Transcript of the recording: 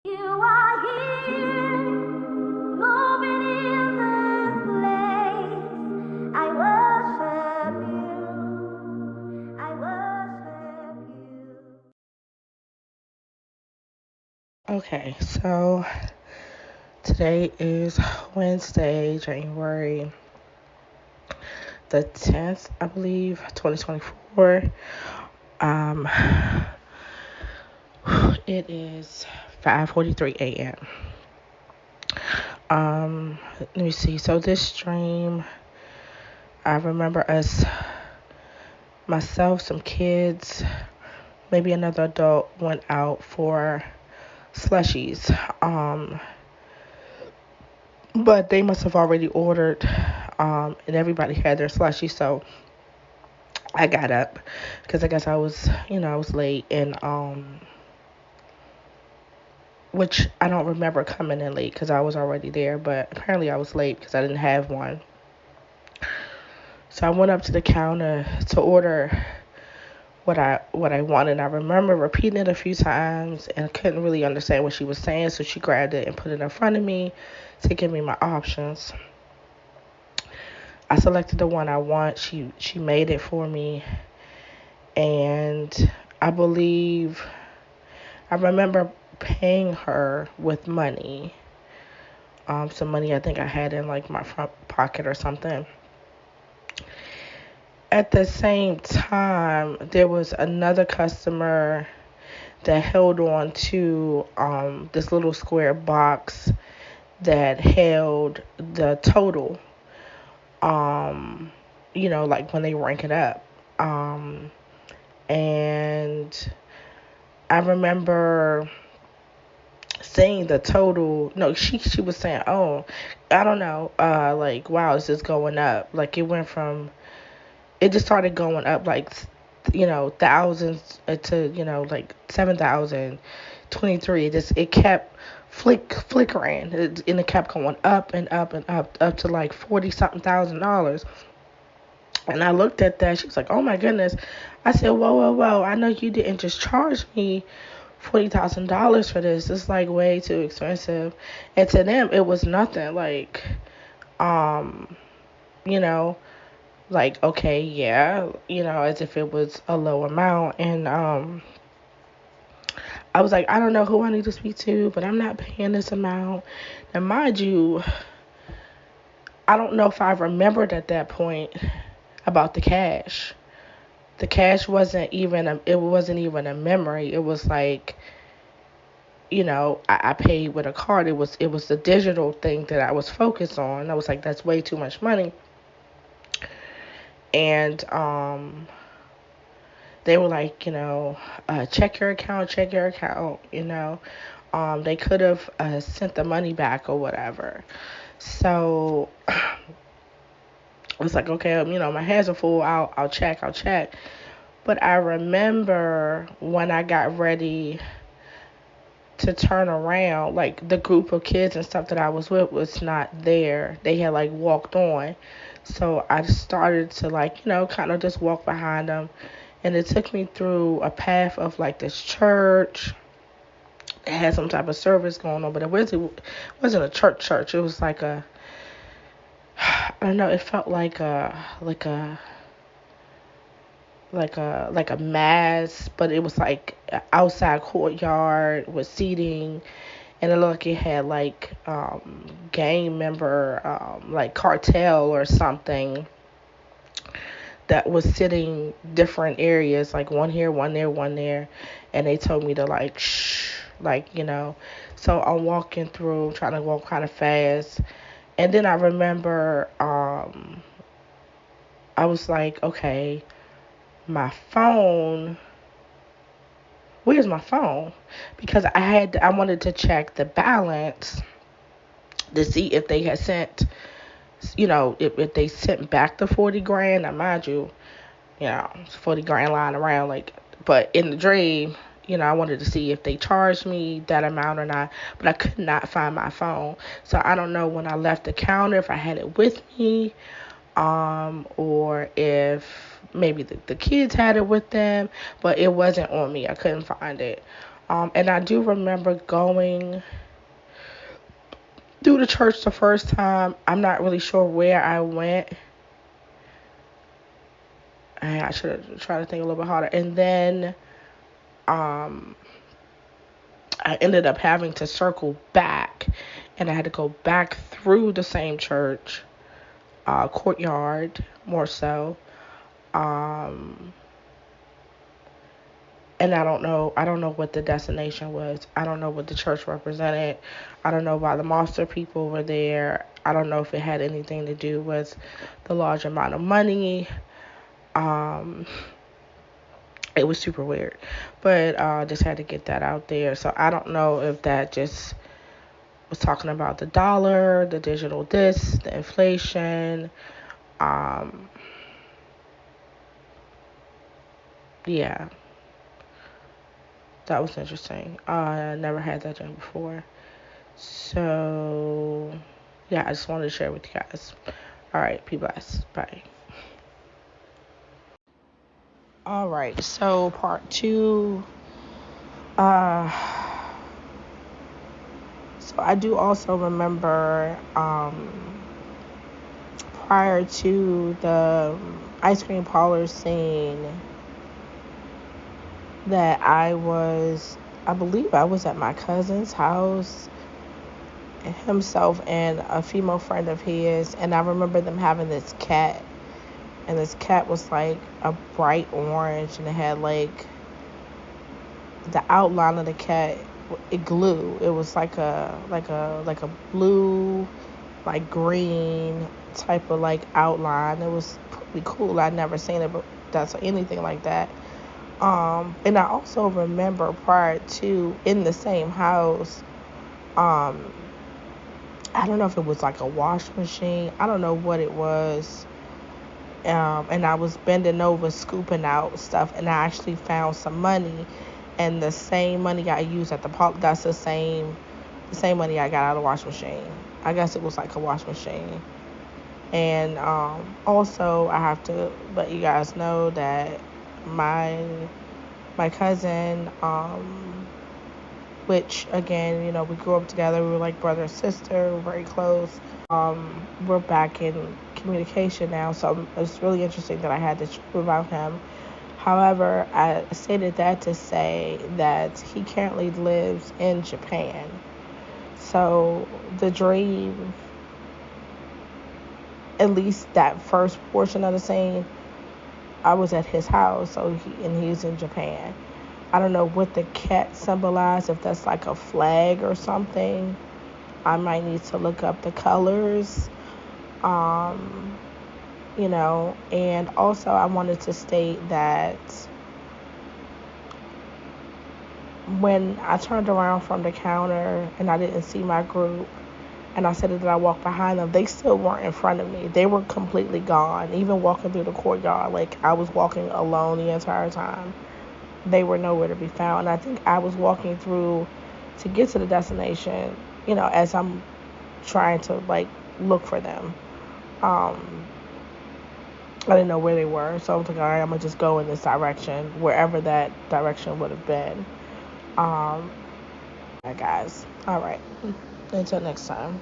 You are here, moving in this place. I worship you. I worship you. Okay, so today is Wednesday, January the 10th, I believe, 2024. Um, it is 5:43 a.m. Let me see. So this stream, I remember us, myself, some kids, maybe another adult went out for slushies. But they must have already ordered, and everybody had their slushie, so I got up because I guess I was late, and which I don't remember coming in late because I was already there, but apparently I was late because I didn't have one. So I went up to the counter to order what I wanted. I remember repeating it a few times and couldn't really understand what she was saying, so she grabbed it and put it in front of me to give me my options. I selected the one I want. She made it for me, and I believe I remember paying her with money, some money I think I had in like my front pocket or something. At the same time, there was another customer that held on to this little square box that held the total, um, like when they rank it up. Um, and I remember saying the total. No, she was saying, oh, I don't know, like, wow, is this going up? Like, it just started going up, like, thousands, to, like 7,023. It kept flickering, and it kept going up and up and up to like 40 something $1,000. And I looked at that. She was like, oh my goodness. I said, whoa, whoa, whoa. I know you didn't just charge me $40,000 for this. It's like way too expensive. And to them, it was nothing. Um, you know, like, okay, yeah, as if it was a low amount. And I was like, I don't know who I need to speak to, but I'm not paying this amount. And mind you, I don't know if I remembered at that point about the cash. The cash wasn't even a memory. It was like, I paid with a card. It was the digital thing that I was focused on. I was like, that's way too much money. And they were like, check your account, check your account. They could have sent the money back or whatever. So I was like, okay, my hands are full. I'll check. But I remember when I got ready to turn around, like the group of kids and stuff that I was with was not there. They had like walked on. So I started to, like, kind of just walk behind them. And it took me through a path of like this church. It had some type of service going on, but it wasn't a church. It was like I don't know, it felt like a mass, but it was like an outside courtyard with seating, and it looked like it had like gang member, like cartel or something, that was sitting different areas, like one here, one there, one there, and they told me to like shh, like, so I'm walking through, trying to walk kind of fast, and then I remember I was like, okay, my phone, where's my phone? Because I wanted to check the balance to see if they had sent, if they sent back the 40 grand. Now, mind you, it's 40 grand lying around, like, but in the dream, I wanted to see if they charged me that amount or not, but I could not find my phone. So I don't know when I left the counter if I had it with me, or if maybe the kids had it with them, but it wasn't on me. I couldn't find it. And I do remember going through the church the first time. I'm not really sure where I went. I should have tried to think a little bit harder. And then um, I ended up having to circle back, and I had to go back through the same church, courtyard more so. Um, and I don't know what the destination was. I don't know what the church represented. I don't know why the Monster people were there. I don't know if it had anything to do with the large amount of money. Um, it was super weird, but just had to get that out there. So I don't know if that just was talking about the dollar, the digital this, the inflation. Um, yeah, that was interesting. I never had that done before. So, yeah, I just wanted to share with you guys. All right, be blessed. Bye. All right, so part two. Uh, so I do also remember prior to the ice cream parlor scene that I believe I was at my cousin's house, himself and a female friend of his, and I remember them having this cat, and this cat was like a bright orange, and it had like the outline of the cat, it glue. It was like a blue, like green type of like outline. It was pretty cool. I'd never seen it, but that's anything like that. And I also remember prior to in the same house, um, I don't know if it was like a wash machine. I don't know what it was. And I was bending over, scooping out stuff, and I actually found some money. And the same money I used at the park, that's the same money I got out of the wash machine. I guess it was like a wash machine. And also, I have to let you guys know that my my cousin, which again, we grew up together. We were like brother and sister, we were very close. We're back in communication now, so it's really interesting that I had to chat about him. However, I stated that to say that he currently lives in Japan. So the dream, at least that first portion of the scene, I was at his house, and he's in Japan. I don't know what the cat symbolized, if that's like a flag or something. I might need to look up the colors. Um, and also I wanted to state that when I turned around from the counter and I didn't see my group, and I said that I walked behind them, they still weren't in front of me. They were completely gone. Even walking through the courtyard, like I was walking alone the entire time. They were nowhere to be found. And I think I was walking through to get to the destination, as I'm trying to like look for them. I didn't know where they were, so I was like, all right, I'm gonna just go in this direction, wherever that direction would have been. Um, guys, all right, until next time.